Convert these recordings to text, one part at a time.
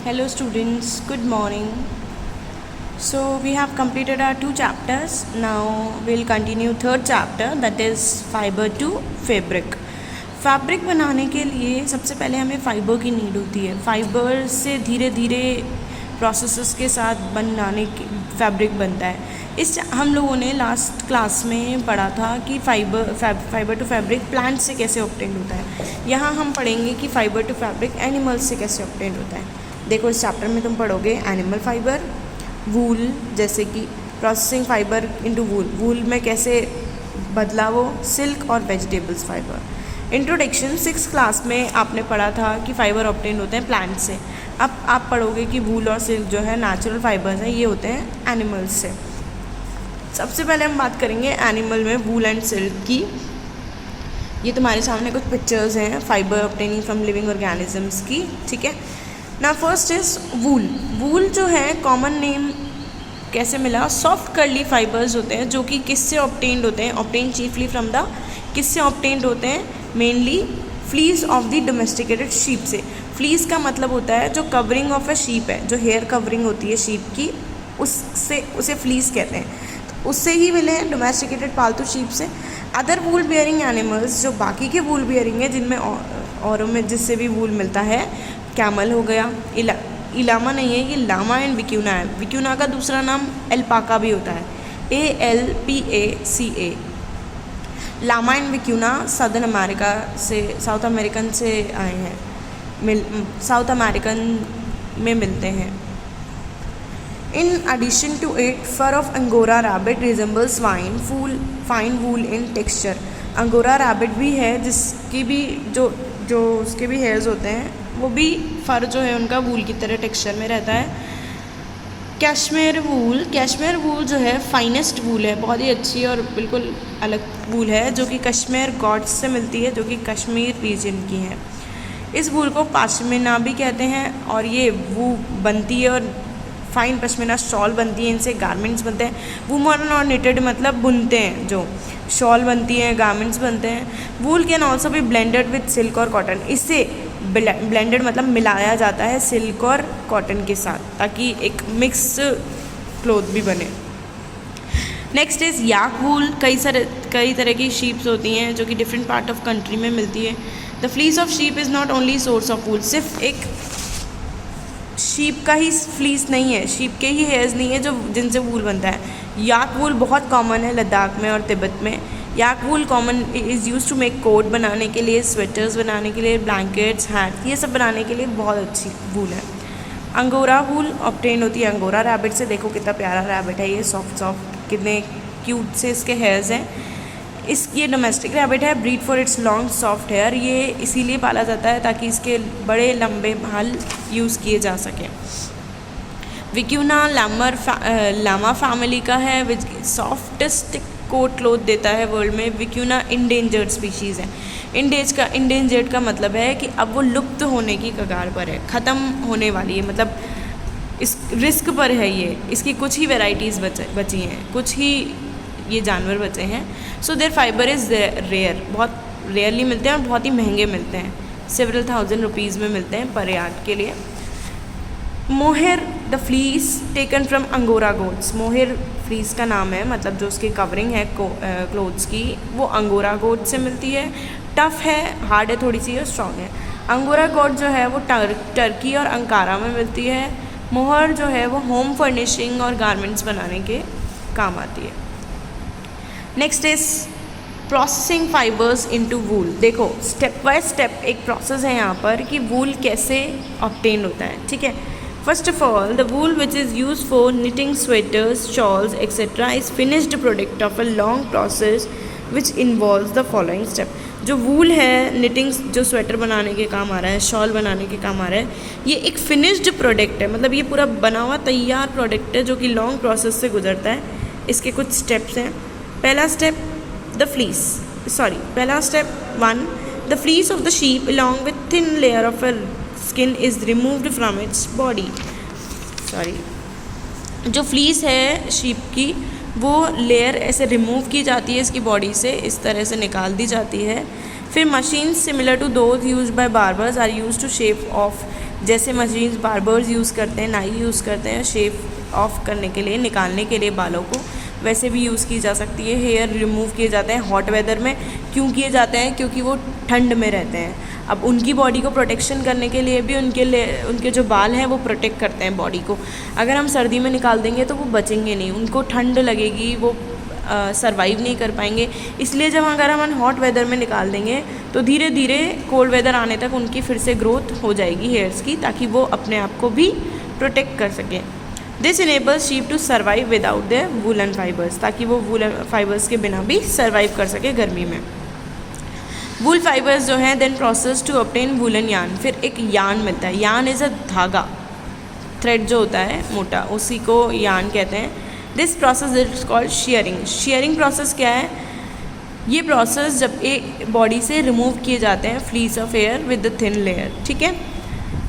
Hello students, good morning. So we have completed our 2 chapters. Now we'll continue third chapter, that is fiber to fabric. Fabric बनाने के लिए सबसे पहले हमें fibre की need होती है. फ़ाइबर से धीरे धीरे प्रोसेसेस के साथ बनाने की फैब्रिक बनता है. हम लोगों ने लास्ट क्लास में पढ़ा था कि फाइबर टू फैब्रिक प्लांट से कैसे ऑब्टेन होता है. यहाँ हम पढ़ेंगे कि फ़ाइबर टू फैब्रिक एनिमल्स से कैसे ऑब्टेन होता है. देखो, इस चैप्टर में तुम पढ़ोगे एनिमल फाइबर, वूल, जैसे कि प्रोसेसिंग फाइबर इनटू वूल, वूल में कैसे बदला वो, सिल्क और vegetables fibre. Introduction 6th class में आपने पढ़ा था कि फ़ाइबर ऑब्टेन होते हैं प्लांट से. अब आप पढ़ोगे कि वूल और सिल्क जो है नेचुरल फाइबर्स हैं, ये होते हैं एनिमल्स से. सबसे पहले हम बात करेंगे एनिमल में वूल एंड सिल्क की. ये तुम्हारे सामने कुछ पिक्चर्स हैं fibre obtaining from living organisms की. ठीक है ना. फर्स्ट इज वूल. वूल जो है कॉमन नेम कैसे मिला, सॉफ्ट कर्ली फाइबर्स होते हैं जो कि किससे ऑब्टेन्ड होते हैं, ऑब्टेन चीफली फ्रॉम द, किससे ऑब्टेन्ड होते हैं, mainly fleece of the domesticated sheep से. फ्लीस का मतलब होता है जो कवरिंग ऑफ अ शीप है, जो हेयर कवरिंग होती है शीप की, उससे उसे फ्लीस कहते हैं. तो उससे ही मिले हैं डोमेस्टिकेटेड पालतू शीप से. अदर वूल बियरिंग एनिमल्स, जो बाकी के वूल बियरिंग है जिनमें औरों में जिससे भी वूल मिलता है, कैमल हो गया, इलामा नहीं है ये, लामा एंड विक्यूना है. विक्यूना का दूसरा नाम एल्पाका भी होता है, ALPACA. Llama and vicuna South American से आए हैं, साउथ अमेरिकन में मिलते हैं. In addition to it, fur of angora rabbit resembles fine wool in texture. Angora rabbit भी है जिसकी भी जो उसके भी हेयर्स होते हैं, वो भी फर जो है उनका वूल की तरह टेक्सचर में रहता है. कैश्मीर वूल जो है फाइनेस्ट वूल है, बहुत ही अच्छी और बिल्कुल अलग वूल है जो कि कश्मीर गॉड्स से मिलती है, जो कि कश्मीर रीजन की है. इस वूल को पश्मीना भी कहते हैं और ये वो बनती है और फाइन पश्मीना शॉल बनती है, इनसे गारमेंट्स बनते हैं. वूमन और निटेड मतलब बुनते हैं, जो शॉल बनती हैं, गारमेंट्स बनते हैं. वूल कैन ऑल्सो भी ब्लेंडेड विथ सिल्क और कॉटन. इससे ब्लेंडेड मतलब मिलाया जाता है सिल्क और कॉटन के साथ, ताकि एक मिक्स क्लोथ भी बने. नेक्स्ट इज़ याक वूल. कई तरह की शीप्स होती हैं जो कि डिफरेंट पार्ट ऑफ कंट्री में मिलती है. The fleece of sheep is not only source of wool. सिर्फ एक शीप का ही फ्लीस नहीं है, शीप के ही हेयर्स नहीं है जो जिनसे वूल बनता है. याक वूल बहुत कॉमन है लद्दाख में और तिब्बत में. Yak wool common is use to make coat बनाने के लिए, स्वेटर्स बनाने के लिए, ब्लैंकेट्स, हैट, ये सब बनाने के लिए बहुत अच्छी वूल है. अंगोरा वूल ऑब्टेन होती है अंगोरा रैबिट से. देखो कितना प्यारा रैबिट है ये, सॉफ्ट कितने क्यूट से इसके हेयर्स हैं. ये डोमेस्टिक रैबिट है. Breed for its long soft hair. ये इसीलिए पाला जाता है ताकि इसके बड़े लंबे बाल यूज़ किए जा सकें. विक्यूना लामा फैमिली का है, विच सॉफ्टेस्ट कोट क्लोथ देता है वर्ल्ड में. विक्यूना इंडेंजर्ड स्पीशीज़ है. इंडेंजर्ड का मतलब है कि अब वो लुप्त होने की कगार पर है, ख़त्म होने वाली है, मतलब इस रिस्क पर है ये. इसकी कुछ ही वेराइटीज़ बची हैं, कुछ ही ये जानवर बचे हैं. So their fibre is rare. बहुत रेयरली मिलते हैं और बहुत ही महंगे मिलते हैं. सेवरल ₹1000 में मिलते हैं पर यार्ड के लिए. Mohair, the fleece taken from angora goats. Mohair fleece का नाम है, मतलब जो उसकी कवरिंग है क्लोथ्स की, वो अंगोरा गोट से मिलती है. टफ़ है, हार्ड है थोड़ी सी और स्ट्रॉन्ग है. अंगोरा गोट जो है वो टर्की और अंकारा में मिलती है. मोहर जो है वो होम फर्निशिंग और गारमेंट्स बनाने के काम आती है. Next is processing fibres into wool. देखो स्टेप बाय स्टेप एक प्रोसेस है यहाँ पर कि वूल कैसे ऑब्टेन होता है. ठीक है. First of all, the wool which is use for knitting sweaters, shawls etcetera is finished product of a long process which involves the following step. जो वूल है, निटिंग जो स्वेटर बनाने के काम आ रहा है, शॉल बनाने के काम आ रहा है, ये एक फिनिश्ड प्रोडक्ट है. मतलब ये पूरा बना हुआ तैयार प्रोडक्ट है जो कि लॉन्ग प्रोसेस से गुजरता है. इसके कुछ स्टेप्स हैं. पहला step 1, the fleece of the sheep along with thin layer of a skin is removed from its body. जो फ्लीस है शीप की, वो लेयर ऐसे रिमूव की जाती है इसकी बॉडी से, इस तरह से निकाल दी जाती है. फिर machines similar to those used by barbers are used to shave off जैसे मशीन्स बार्बर्स यूज़ करते हैं, नाई यूज़ करते हैं शेव ऑफ करने के लिए, निकालने के लिए बालों को, वैसे भी यूज़ की जा सकती है। हेयर रिमूव किए जाते हैं हॉट वेदर में। क्यों किए जाते हैं? क्योंकि वो ठंड में रहते हैं। अब उनकी बॉडी को प्रोटेक्शन करने के लिए भी उनके जो बाल हैं वो प्रोटेक्ट करते हैं बॉडी को। अगर हम सर्दी में निकाल देंगे तो वो बचेंगे नहीं, उनको ठंड लगेगी, वो सरवाइव नहीं कर पाएंगे। इसलिए अगर हम हॉट वेदर में निकाल देंगे तो धीरे धीरे कोल्ड वेदर आने तक उनकी फिर से ग्रोथ हो जाएगी हेयर्स की, ताकि वो अपने आप को भी प्रोटेक्ट कर सकें। This enables sheep to survive without the woollen fibres, ताकि वो वूलन फाइबर्स के बिना भी सर्वाइव कर सके गर्मी में। वूल फाइबर्स जो हैं then process to obtain woollen yarn, फिर एक यार्न मिलता है। यार्न इज़ अ धागा, थ्रेड जो होता है मोटा, उसी को यार्न कहते हैं। This process is called sharing. Sharing process क्या है? ये प्रोसेस जब एक बॉडी से रिमूव किए जाते हैं fleece of hair with the thin layer, ठीक है।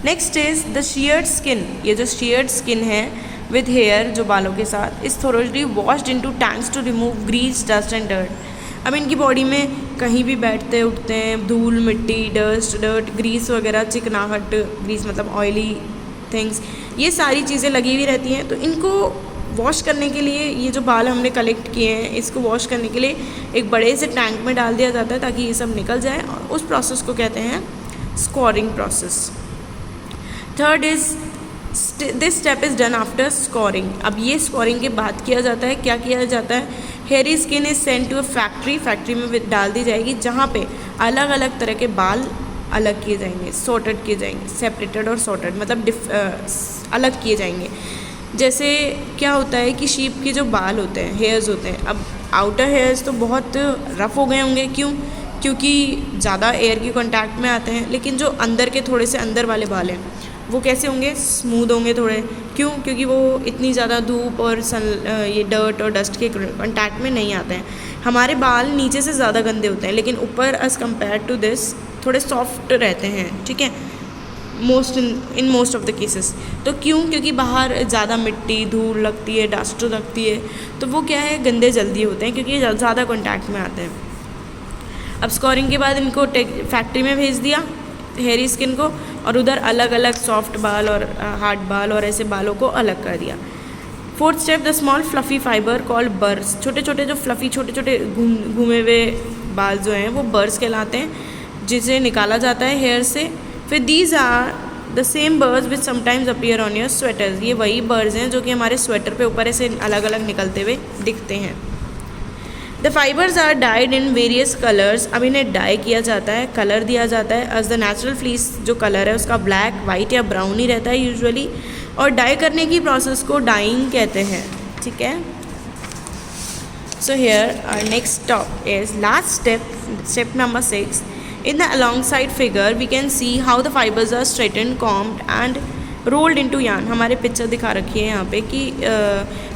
Next is the sheared skin. ये जो शेयर्ड स्किन है विद हेयर, जो बालों के साथ, is thoroughly washed into tanks to remove grease, dust and dirt. अब इनकी बॉडी में कहीं भी बैठते उठते हैं, धूल, मिट्टी, डर्ट, ग्रीस वगैरह, चिकनाहट, ग्रीस मतलब ऑयली थिंग्स, ये सारी चीज़ें लगी हुई रहती हैं। तो इनको वॉश करने के लिए, ये जो बाल हमने कलेक्ट किए हैं, इसको वॉश करने के लिए एक बड़े से टैंक में डाल दिया जाता है ताकि ये सब निकल जाए, और उस प्रोसेस को कहते हैं scoring process. Third is this step is done after scoring. अब ये स्कोरिंग के बाद किया जाता है। क्या किया जाता है? Hairy skin is sent to a factory में डाल दी जाएगी, जहाँ पे अलग अलग तरह के बाल अलग किए जाएंगे, सॉर्टेड किए जाएंगे, सेपरेटेड और सॉर्टेड मतलब अलग किए जाएंगे। जैसे क्या होता है कि शीप के जो बाल होते हैं, हेयर्स होते हैं, अब आउटर हेयर्स तो बहुत रफ़ हो गए होंगे। क्यों? क्योंकि ज़्यादा एयर के कांटेक्ट में आते हैं। लेकिन जो अंदर के थोड़े से अंदर वाले बाल हैं वो कैसे होंगे? स्मूथ होंगे थोड़े। क्यों? क्योंकि वो इतनी ज़्यादा धूप और ये डर्ट और डस्ट के कांटेक्ट में नहीं आते हैं। हमारे बाल नीचे से ज़्यादा गंदे होते हैं, लेकिन ऊपर एज़ कम्पेयर टू दिस थोड़े सॉफ्ट रहते हैं, ठीक है, in most of the cases. तो क्यों? क्योंकि बाहर ज़्यादा मिट्टी, धूल लगती है, डस्ट लगती है, तो वो क्या है, गंदे जल्दी होते हैं क्योंकि ज़्यादा कांटेक्ट में आते हैं। अब स्कोरिंग के बाद इनको फैक्ट्री में भेज दिया हेयरी स्किन को, और उधर अलग अलग सॉफ्ट बाल और हार्ड बाल और ऐसे बालों को अलग कर दिया। Fourth step, the small fluffy fibre called burrs. छोटे छोटे जो फ्लफ़ी छोटे छोटे घूमे हुए बाल जो हैं वो बर्स कहलाते हैं, जिसे निकाला जाता है हेयर से। फिर these are the same birds which sometimes appear on your sweaters. ये वही बर्ड्स हैं जो कि हमारे स्वेटर पे ऊपर ऐसे अलग अलग निकलते हुए दिखते हैं। The fibres are dyed in various colours. अब इन्हें डाई किया जाता है, कलर दिया जाता है। एज द नेचुरल फ्लीस जो कलर है उसका ब्लैक, वाइट या ब्राउन ही रहता है यूजुअली, और डाई करने की प्रोसेस को डाइंग कहते हैं, ठीक है। So here our next step is last step, step number 6. In the alongside figure we can see how the fibers are straightened, combed and rolled into yarn. हमारे picture दिखा रखी है यहाँ पे कि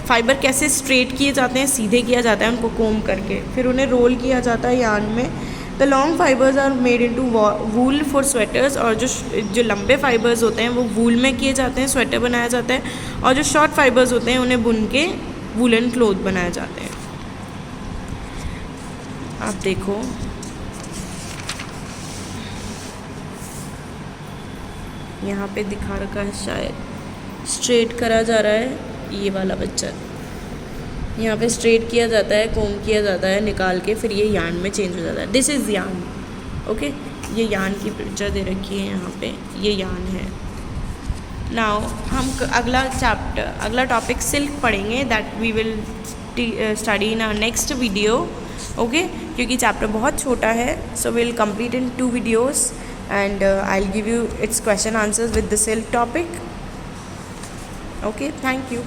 फाइबर कैसे स्ट्रेट किए जाते हैं, सीधे किया जाता है उनको कोम करके, फिर उन्हें रोल किया जाता है यार्न में। The long fibres are made into wool for sweaters. और जो लंबे फाइबर्स होते हैं वो वूल में किए जाते हैं, स्वेटर बनाया जाता है, और जो शॉर्ट फाइबर्स होते हैं उन्हें बुन के वूलन क्लोथ बनाए जाते हैं। आप देखो यहाँ पे दिखा रखा है, शायद स्ट्रेट करा जा रहा है ये वाला पिक्चर। यहाँ पे स्ट्रेट किया जाता है, कोम किया जाता है निकाल के, फिर ये यार्न में चेंज हो जाता है। This is yarn, okay. ये यार्न की पिक्चर दे रखी है यहाँ पे, ये यार्न है। नाउ हम अगला टॉपिक सिल्क पढ़ेंगे, that we will study in our next video, okay. क्योंकि चैप्टर बहुत छोटा है, so will complete in 2 videos. And I'll give you its question answers with the silk topic. Okay, thank you.